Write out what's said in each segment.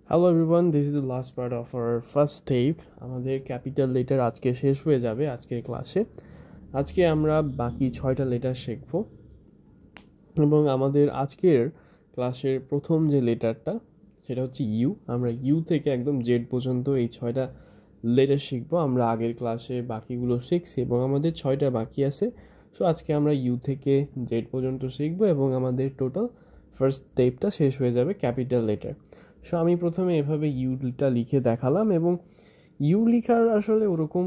Hello everyone, this is the last part of our first step. আমাদের capital letter আজকে শেষ হয়ে যাবে আজকের ক্লাসে। আজকে আমরা বাকি 6টা লেটার শিখব এবং আমাদের আজকের ক্লাসের প্রথম যে লেটারটা সেটা হচ্ছে ইউ। আমরা ইউ থেকে একদম জেড পর্যন্ত এই 6টা লেটার শিখব। আমরা আগের ক্লাসে বাকিগুলো শিখছি এবং আমাদের 6টা বাকি আছে। সো আজকে আমরা ইউ থেকে জেড পর্যন্ত শিখব এবং আমাদের টোটাল ফার্স্ট স্টেপটা শেষ হয়ে যাবে ক্যাপিটাল লেটার। সো আমি প্রথমে এভাবে ইউটা লিখে দেখালাম এবং ইউ লিখার আসলে ওরকম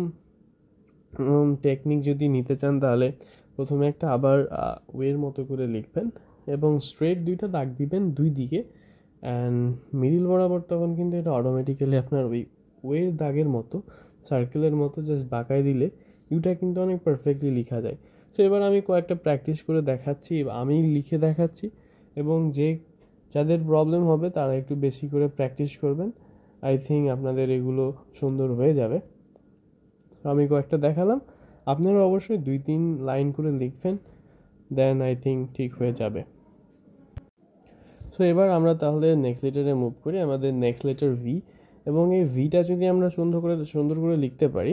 টেকনিক যদি নিতে চান তাহলে প্রথমে একটা আবার ওয়ের মতো করে লিখবেন এবং স্ট্রেট দুইটা দাগ দিবেন দুই দিকে অ্যান্ড মিডিল বরাবর, তখন কিন্তু এটা অটোমেটিক্যালি আপনার ওই ওয়ের দাগের মতো সার্কেলের মতো জাস্ট বাঁকায় দিলে ইউটা কিন্তু অনেক পারফেক্টলি লেখা যায়। সো এবার আমি কয়েকটা প্র্যাকটিস করে দেখাচ্ছি, আমি লিখে দেখাচ্ছি এবং যাদের প্রবলেম হবে তারা একটু বেশি করে প্র্যাকটিস করবেন। আই থিঙ্ক আপনাদের এগুলো সুন্দর হয়ে যাবে। আমি কয়েকটা দেখালাম, আপনারা অবশ্যই 2-3 লাইন করে লিখবেন, দেন আই থিঙ্ক ঠিক হয়ে যাবে। সো এবার আমরা তাহলে নেক্সট লেটারে মুভ করি। আমাদের নেক্সট লেটার ভি, এবং এই ভিটা যদি আমরা সুন্দর করে লিখতে পারি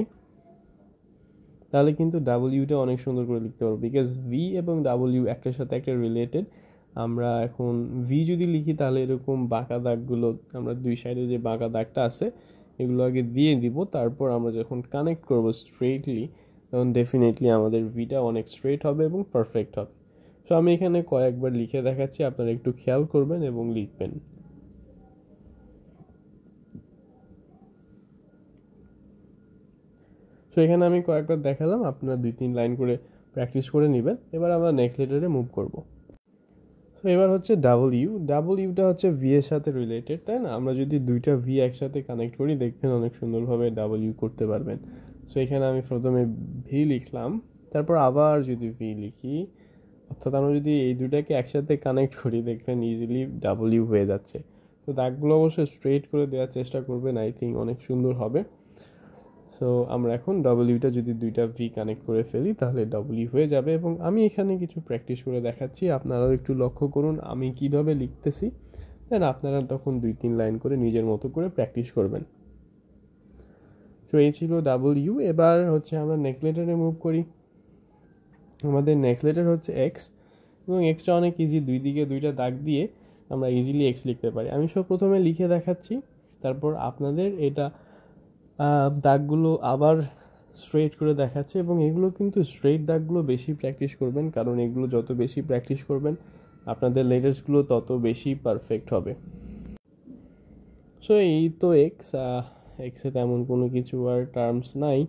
তাহলে কিন্তু ডাব্লিউটা অনেক সুন্দর করে লিখতে পারবো, বিকজ ভি এবং ডাব্লিউ একটার সাথে একটা রিলেটেড। আমরা এখন ভি যদি লিখি তাহলে এরকম বাঁকা দাগগুলো, আমরা দুই সাইডে যে বাঁকা দাগটা আছে এগুলো আগে দিয়ে দিব, তারপর আমরা যখন কানেক্ট করব স্ট্রেটলি তখন ডেফিনেটলি আমাদের ভিটা অনেক স্ট্রেট হবে এবং পারফেক্ট হবে। সো আমি এখানে কয়েকবার লিখে দেখাচ্ছি, আপনারা একটু খেয়াল করবেন এবং লিখবেন। সো এখানে আমি কয়েকবার দেখালাম, আপনারা 2-3 লাইন করে প্র্যাকটিস করে নেবেন। এবার আমরা নেক্সট লেটারে মুভ করব। সো এবার হচ্ছে ডাব্লিউটা হচ্ছে ভি এর সাথে রিলেটেড, তাই না? আমরা যদি দুইটা ভি একসাথে কানেক্ট করি দেখবেন অনেক সুন্দরভাবে ডাব্লিউ করতে পারবেন। সো এখানে আমি প্রথমে ভি লিখলাম, তারপর আবার যদি ভি লিখি, অর্থাৎ আমরা যদি এই দুটাকে একসাথে কানেক্ট করি দেখবেন ইজিলি ডাব্লিউ হয়ে যাচ্ছে। তো দাগগুলো অবশ্যই স্ট্রেট করে দেওয়ার চেষ্টা করবেন, আই থিঙ্ক অনেক সুন্দর হবে। সো আমরা এখন ডাব্লিউটা যদি দুইটা ভি কানেক্ট করে ফেলি তাহলে ডাব্লিউ হয়ে যাবে। এবং আমি এখানে কিছু প্র্যাকটিস করে দেখাচ্ছি, আপনারাও একটু লক্ষ্য করুন আমি কিভাবে লিখতেছি, দেন আপনারা তখন 2-3 লাইন করে নিজের মতো করে প্র্যাকটিস করবেন। সো এই ছিল ডাব্লিউ। এবার হচ্ছে আমরা নেক্সট লেটারে মুভ করি। আমাদের নেক্সট লেটার হচ্ছে এক্স, এবং এক্সটা অনেক ইজি, দুই দিকে দুইটা দাগ দিয়ে আমরা ইজিলি এক্স লিখতে পারি। আমি সব প্রথমে লিখে দেখাচ্ছি, তারপর আপনাদের এটা দাগগুলো আবার স্ট্রেট করে দেখাচ্ছে। এবং এগুলো কিন্তু স্ট্রেট দাগগুলো বেশি প্র্যাকটিস করবেন, কারণ এগুলো যত বেশি প্র্যাকটিস করবেন আপনাদের লেটার্সগুলো তত বেশি পারফেক্ট হবে। সো এই তো এক্সে তেমন কোনো কিছু আর টার্মস নাই,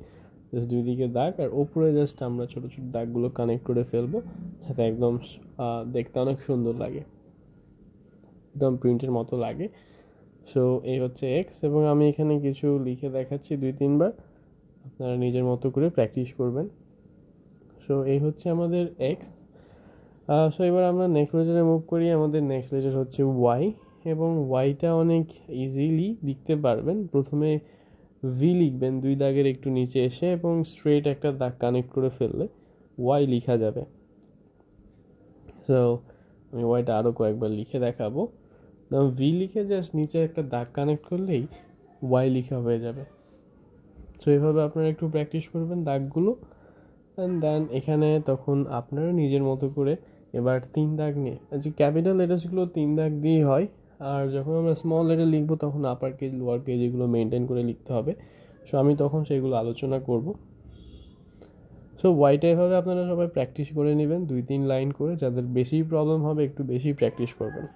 জাস্ট দুই দিকে দাগ আর ওপরে জাস্ট আমরা ছোটো ছোটো দাগগুলো কানেক্ট করে ফেলবো, যাতে একদম দেখতে অনেক সুন্দর লাগে, একদম প্রিন্টের মতো লাগে। সো এই হচ্ছে এক্স, এবং আমি এখানে কিছু লিখে দেখাচ্ছি 2-3 বার, আপনারা নিজের মতো করে প্র্যাকটিস করবেন। সো এই হচ্ছে আমাদের এক্স। সো এবার আমরা নেক্সট লেটারে মুভ করি। আমাদের নেক্সট লেটার হচ্ছে ওয়াই, এবং ওয়াইটা অনেক ইজিলি লিখতে পারবেন। প্রথমে ভি লিখবেন দুই দাগের একটু নিচে এসে, এবং স্ট্রেট একটা দাগ কানেক্ট করে ফেললে ওয়াই লেখা যাবে। সো আমি ওয়াইটা আরও কয়েকবার লিখে দেখাবো। ভি লিখে জাস্ট নিচে একটা দাগ কানেক্ট করলেই ওয়াই লিখা হয়ে যাবে। সো এইভাবে আপনারা একটু প্র্যাকটিস করবেন দাগগুলো, অ্যান্ড দেন এখানে তখন আপনারা নিজের মতো করে এবার 3 দাগ নিয়ে, যে ক্যাপিটাল লেটার্সগুলো 3 দাগ দিয়েই হয়, আর যখন আমরা স্মল লেটার লিখবো তখন আপার কেজ লোয়ার কেজ এগুলো মেনটেন করে লিখতে হবে। সো আমি তখন সেগুলো আলোচনা করব। সো ওয়াইটা এভাবে আপনারা সবাই প্র্যাকটিস করে নেবেন 2-3 লাইন করে, যাদের বেশি প্রবলেম হবে একটু বেশি প্র্যাকটিস করবেন।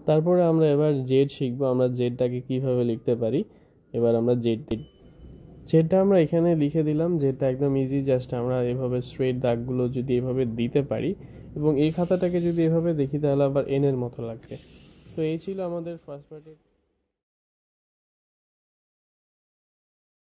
তারপরে আমরা এবার জেড শিখবো, আমরা জেডটাকে কীভাবে লিখতে পারি। এবার আমরা জেডটা আমরা এখানে লিখে দিলাম, জেডটা একদম ইজি, জাস্ট আমরা এভাবে স্ট্রেট দাগগুলো যদি এভাবে দিতে পারি এবং এই খাতাটাকে যদি এভাবে দেখি তাহলে আবার এনের মতো লাগবে। তো এই ছিল আমাদের ফার্স্ট পার্টের